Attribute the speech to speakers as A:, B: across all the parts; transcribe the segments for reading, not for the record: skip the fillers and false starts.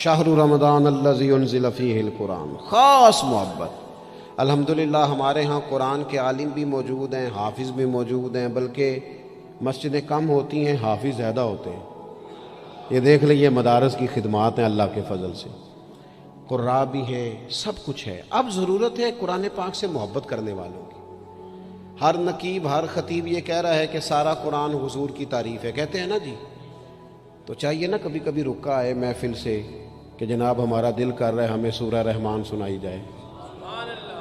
A: شہر رمضان الذی انزل فیہ القرآن، خاص محبت۔ الحمدللہ ہمارے ہاں قرآن کے عالم بھی موجود ہیں، حافظ بھی موجود ہیں، بلکہ مسجدیں کم ہوتی ہیں، حافظ زیادہ ہوتے ہیں۔ یہ دیکھ لئے مدارس کی خدمات ہیں اللہ کے فضل سے، قراء بھی ہیں، سب کچھ ہے۔ اب ضرورت ہے قرآن پاک سے محبت کرنے والوں کی۔ ہر نقیب، ہر خطیب یہ کہہ رہا ہے کہ سارا قرآن حضور کی تعریف ہے، کہتے ہیں نا جی، تو چاہیے نا کبھی کبھی رکا آئے محفل سے کہ جناب ہمارا دل کر رہا ہے ہمیں سورہ رحمان سنائی جائے۔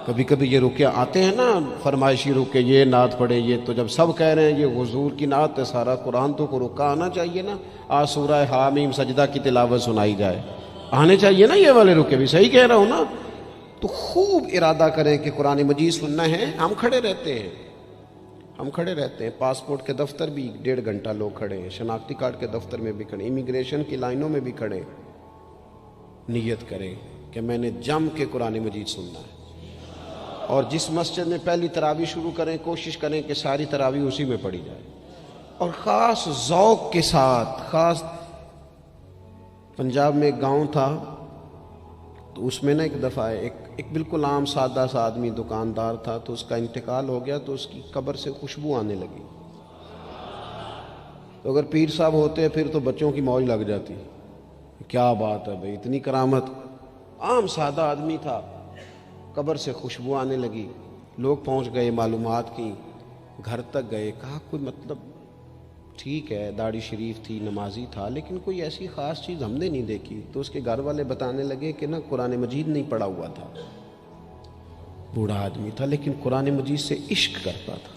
A: کبھی کبھی یہ رکے آتے ہیں نا فرمائشی رکے، یہ نعت پڑھے، یہ تو جب سب کہہ رہے ہیں یہ حضور کی نعت ہے سارا قرآن، تو کو رکا آنا چاہیے نا، آج سورہ حامیم سجدہ کی تلاوت سنائی جائے، آنے چاہیے نا یہ والے رکے بھی، صحیح کہہ رہا ہوں نا؟ تو خوب ارادہ کریں کہ قرآن مجید سننا ہے۔ ہم کھڑے رہتے ہیں، ہم کھڑے رہتے ہیں، پاسپورٹ کے دفتر بھی 1.5 گھنٹہ لوگ کھڑے ہیں، شناختی کارڈ کے دفتر میں بھی کھڑے، امیگریشن کی لائنوں میں بھی کھڑے۔ نیت کریں کہ میں نے جم کے قرآن مجید سننا ہے، اور جس مسجد میں پہلی تراویح شروع کریں کوشش کریں کہ ساری تراویح اسی میں پڑھی جائے، اور خاص ذوق کے ساتھ۔ خاص پنجاب میں ایک گاؤں تھا، تو اس میں نا ایک دفعہ ایک بالکل عام سادہ سا آدمی دکاندار تھا، تو اس کا انتقال ہو گیا، تو اس کی قبر سے خوشبو آنے لگی۔ تو اگر پیر صاحب ہوتے پھر تو بچوں کی موج لگ جاتی، کیا بات ہے بھئی، اتنی کرامت۔ عام سادہ آدمی تھا، قبر سے خوشبو آنے لگی، لوگ پہنچ گئے، معلومات کی، گھر تک گئے، کہا کوئی مطلب ٹھیک ہے داڑھی شریف تھی، نمازی تھا، لیکن کوئی ایسی خاص چیز ہم نے نہیں دیکھی۔ تو اس کے گھر والے بتانے لگے کہ نا قرآن مجید نہیں پڑھا ہوا تھا، بوڑھا آدمی تھا لیکن قرآن مجید سے عشق کرتا تھا،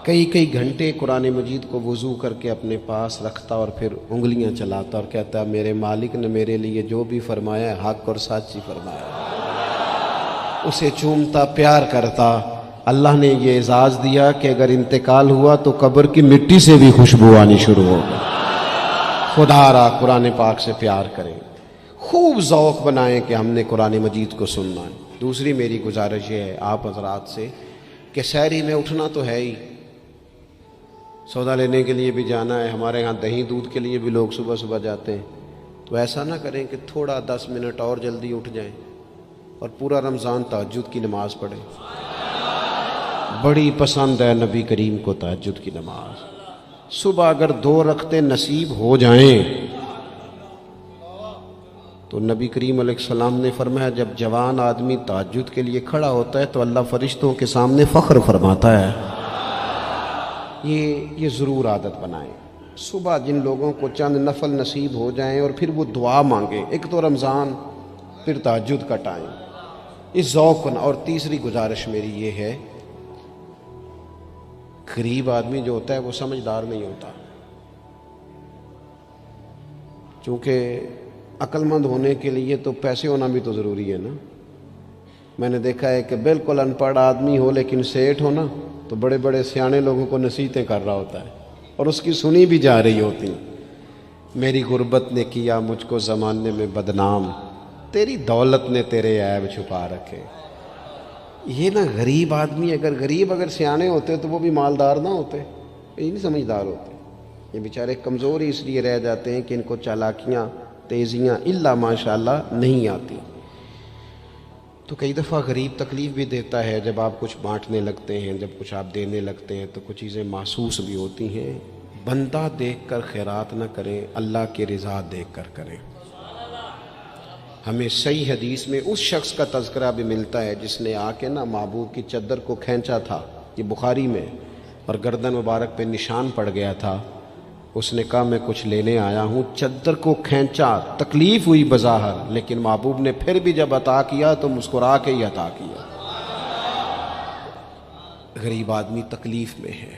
A: کئی گھنٹے قرآن مجید کو وضو کر کے اپنے پاس رکھتا اور پھر انگلیاں چلاتا اور کہتا میرے مالک نے میرے لیے جو بھی فرمایا ہے حق اور سچ ہی فرمایا ہے۔ اسے چومتا، پیار کرتا۔ اللہ نے یہ اعزاز دیا کہ اگر انتقال ہوا تو قبر کی مٹی سے بھی خوشبو آنی شروع ہو گئی۔ خدا را قرآن پاک سے پیار کریں، خوب ذوق بنائیں کہ ہم نے قرآن مجید کو سننا ہے۔ دوسری میری گزارش یہ ہے آپ حضرات سے کہ سحری میں اٹھنا تو ہے ہی، سودا لینے کے لیے بھی جانا ہے، ہمارے ہاں دہی دودھ کے لیے بھی لوگ صبح صبح جاتے ہیں، تو ایسا نہ کریں کہ تھوڑا 10 منٹ اور جلدی اٹھ جائیں اور پورا رمضان تہجد کی نماز پڑھیں۔ بڑی پسند ہے نبی کریم کو تہجد کی نماز۔ صبح اگر 2 رکعتیں نصیب ہو جائیں تو نبی کریم علیہ السلام نے فرمایا جب جوان آدمی تہجد کے لیے کھڑا ہوتا ہے تو اللہ فرشتوں کے سامنے فخر فرماتا ہے۔ یہ ضرور عادت بنائیں، صبح جن لوگوں کو چند نفل نصیب ہو جائیں اور پھر وہ دعا مانگیں، ایک تو رمضان پھر تہجد کا ٹائم، اس ذوق بنا۔ اور تیسری گزارش میری یہ ہے، غریب آدمی جو ہوتا ہے وہ سمجھدار نہیں ہوتا، چونکہ عقل مند ہونے کے لیے تو پیسے ہونا بھی تو ضروری ہے نا۔ میں نے دیکھا ہے کہ بالکل ان پڑھ آدمی ہو لیکن سیٹھ ہو نا، تو بڑے بڑے سیانے لوگوں کو نصیحتیں کر رہا ہوتا ہے اور اس کی سنی بھی جا رہی ہوتی۔ میری غربت نے کیا مجھ کو زمانے میں بدنام، تیری دولت نے تیرے عیب چھپا رکھے۔ یہ نا غریب آدمی، اگر سیانے ہوتے تو وہ بھی مالدار نہ ہوتے، یہ نہیں سمجھدار ہوتے، یہ بیچارے کمزور ہی اس لیے رہ جاتے ہیں کہ ان کو چالاکیاں، تیزیاں الا ماشاءاللہ نہیں آتی۔ تو کئی دفعہ غریب تکلیف بھی دیتا ہے، جب آپ کچھ بانٹنے لگتے ہیں، جب کچھ آپ دینے لگتے ہیں تو کچھ چیزیں محسوس بھی ہوتی ہیں۔ بندہ دیکھ کر خیرات نہ کریں، اللہ کی رضا دیکھ کر کریں۔ ہمیں صحیح حدیث میں اس شخص کا تذکرہ بھی ملتا ہے جس نے آ کے نا محبوب کی چادر کو کھینچا تھا، یہ بخاری میں، اور گردن مبارک پہ نشان پڑ گیا تھا۔ اس نے کہا میں کچھ لینے آیا ہوں، چادر کو کھینچا، تکلیف ہوئی بظاہر، لیکن محبوب نے پھر بھی جب عطا کیا تو مسکرا کے ہی عطا کیا۔ غریب آدمی تکلیف میں ہے،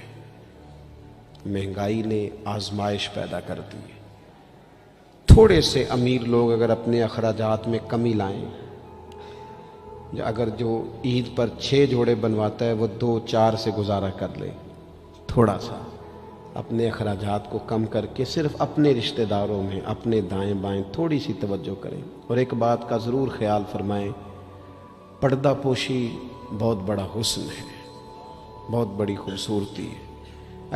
A: مہنگائی نے آزمائش پیدا کر دی ہے۔ تھوڑے سے امیر لوگ اگر اپنے اخراجات میں کمی لائیں، اگر جو عید پر 6 جوڑے بنواتا ہے وہ 2-4 سے گزارا کر لے، تھوڑا سا اپنے اخراجات کو کم کر کے صرف اپنے رشتہ داروں میں، اپنے دائیں بائیں تھوڑی سی توجہ کریں۔ اور ایک بات کا ضرور خیال فرمائیں، پردہ پوشی بہت بڑا حسن ہے، بہت بڑی خوبصورتی ہے۔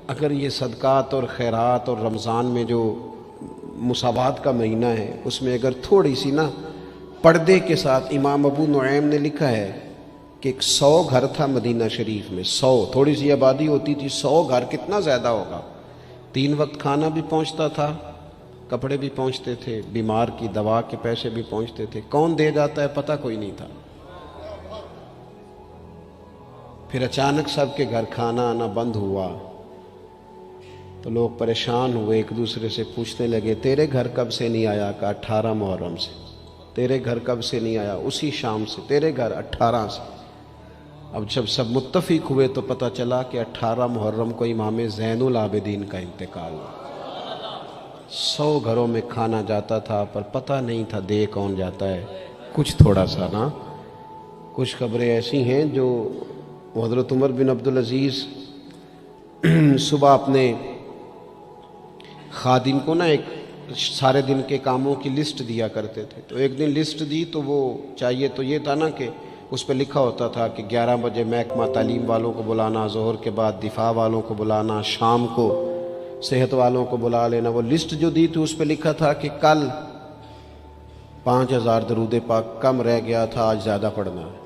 A: اگر یہ صدقات اور خیرات اور رمضان میں جو مساوات کا مہینہ ہے، اس میں اگر تھوڑی سی نا پردے کے ساتھ، امام ابو نعیم نے لکھا ہے کہ 100 گھر تھا مدینہ شریف میں، 100، تھوڑی سی آبادی ہوتی تھی، 100 گھر کتنا زیادہ ہوگا، 3 وقت کھانا بھی پہنچتا تھا، کپڑے بھی پہنچتے تھے، بیمار کی دوا کے پیسے بھی پہنچتے تھے، کون دے جاتا ہے پتہ کوئی نہیں تھا۔ پھر اچانک سب کے گھر کھانا آنا بند ہوا تو لوگ پریشان ہوئے، ایک دوسرے سے پوچھنے لگے تیرے گھر کب سے نہیں آیا؟ کہ 18 محرم سے۔ تیرے گھر کب سے نہیں آیا؟ اسی شام سے۔ تیرے گھر 18 سے۔ اب جب سب متفق ہوئے تو پتہ چلا کہ 18 محرم کو امام زین العابدین کا انتقال ہوا۔ 100 گھروں میں کھانا جاتا تھا پر پتہ نہیں تھا دے کون جاتا ہے، کچھ تھوڑا سا نا۔ کچھ خبریں ایسی ہیں جو حضرت عمر بن عبدالعزیز صبح اپنے خادم کو نا ایک سارے دن کے کاموں کی لسٹ دیا کرتے تھے، تو ایک دن لسٹ دی تو وہ چاہیے تو یہ تھا نا کہ اس پہ لکھا ہوتا تھا کہ 11 بجے محکمہ تعلیم والوں کو بلانا، ظہر کے بعد دفاع والوں کو بلانا، شام کو صحت والوں کو بلا لینا۔ وہ لسٹ جو دی تھی اس پہ لکھا تھا کہ کل 5000 درود پاک کم رہ گیا تھا، آج زیادہ پڑھنا ہے۔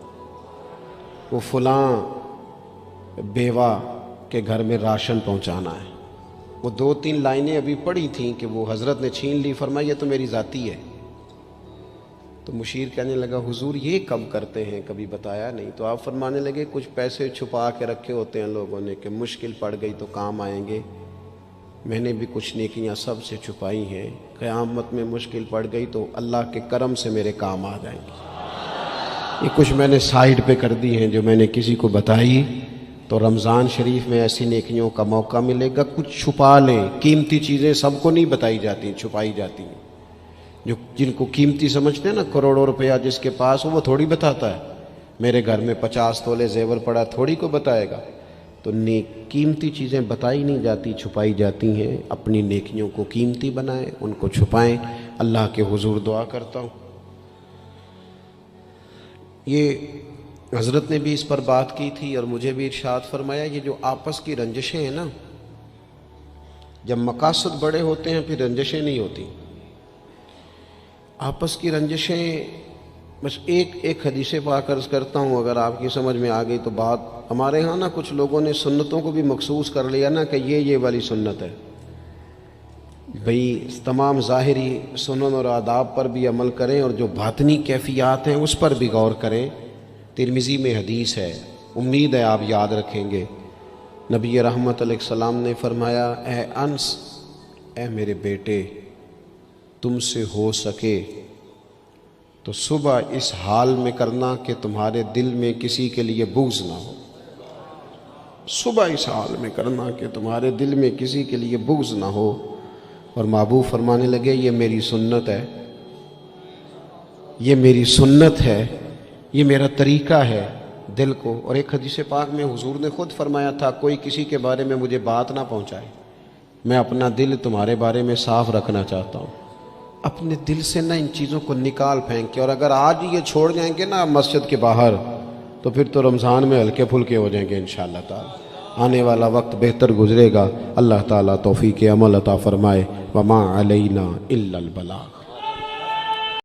A: وہ فلاں بیوہ کے گھر میں راشن پہنچانا ہے۔ وہ 2-3 لائنیں ابھی پڑھی تھیں کہ وہ حضرت نے چھین لی، فرمایا یہ تو میری ذاتی ہے۔ تو مشیر کہنے لگا حضور یہ کب کرتے ہیں، کبھی بتایا نہیں۔ تو آپ فرمانے لگے کچھ پیسے چھپا کے رکھے ہوتے ہیں لوگوں نے کہ مشکل پڑ گئی تو کام آئیں گے۔ میں نے بھی کچھ نیکیاں سب سے چھپائی ہیں، قیامت میں مشکل پڑ گئی تو اللہ کے کرم سے میرے کام آ جائیں گے۔ یہ کچھ میں نے سائیڈ پہ کر دی ہیں جو میں نے کسی کو بتائی، تو رمضان شریف میں ایسی نیکیوں کا موقع ملے گا۔ کچھ چھپا لیں، قیمتی چیزیں سب کو نہیں بتائی جاتی، چھپائی جاتی ہیں۔ جو جن کو قیمتی سمجھتے ہیں نا، کروڑوں روپیہ جس کے پاس ہو وہ تھوڑی بتاتا ہے میرے گھر میں 50 تولے زیور پڑا، تھوڑی کو بتائے گا۔ تو قیمتی چیزیں بتائی نہیں جاتی، چھپائی جاتی ہیں۔ اپنی نیکیوں کو قیمتی بنائیں، ان کو چھپائیں۔ اللہ کے حضور دعا کرتا ہوں، یہ حضرت نے بھی اس پر بات کی تھی اور مجھے بھی ارشاد فرمایا، یہ جو آپس کی رنجشیں ہیں نا، جب مقاصد بڑے ہوتے ہیں پھر رنجشیں نہیں ہوتی۔ آپس کی رنجشیں، بس ایک حدیث پاک عرض کرتا ہوں، اگر آپ کی سمجھ میں آ گئی تو بات۔ ہمارے ہاں نا کچھ لوگوں نے سنتوں کو بھی مخصوص کر لیا نا کہ یہ والی سنت ہے۔ بھئی تمام ظاہری سنن اور آداب پر بھی عمل کریں اور جو باطنی کیفیات ہیں اس پر بھی غور کریں۔ ترمذی میں حدیث ہے، امید ہے آپ یاد رکھیں گے۔ نبی رحمت علیہ السلام نے فرمایا، اے انس، اے میرے بیٹے، تم سے ہو سکے تو صبح اس حال میں کرنا کہ تمہارے دل میں کسی کے لیے بغض نہ ہو۔ صبح اس حال میں کرنا کہ تمہارے دل میں کسی کے لیے بغض نہ ہو۔ اور محبوب فرمانے لگے، یہ میری سنت ہے، یہ میری سنت ہے، یہ میرا طریقہ ہے دل کو۔ اور ایک حدیث پاک میں حضور نے خود فرمایا تھا، کوئی کسی کے بارے میں مجھے بات نہ پہنچائے، میں اپنا دل تمہارے بارے میں صاف رکھنا چاہتا ہوں۔ اپنے دل سے نہ ان چیزوں کو نکال پھینک، اور اگر آج یہ چھوڑ جائیں گے نا مسجد کے باہر تو پھر تو رمضان میں ہلکے پھلکے ہو جائیں گے انشاءاللہ تعالی۔ آنے والا وقت بہتر گزرے گا۔ اللہ تعالیٰ توفیق عمل عطا فرمائے۔ وما علینا الا البلاغ۔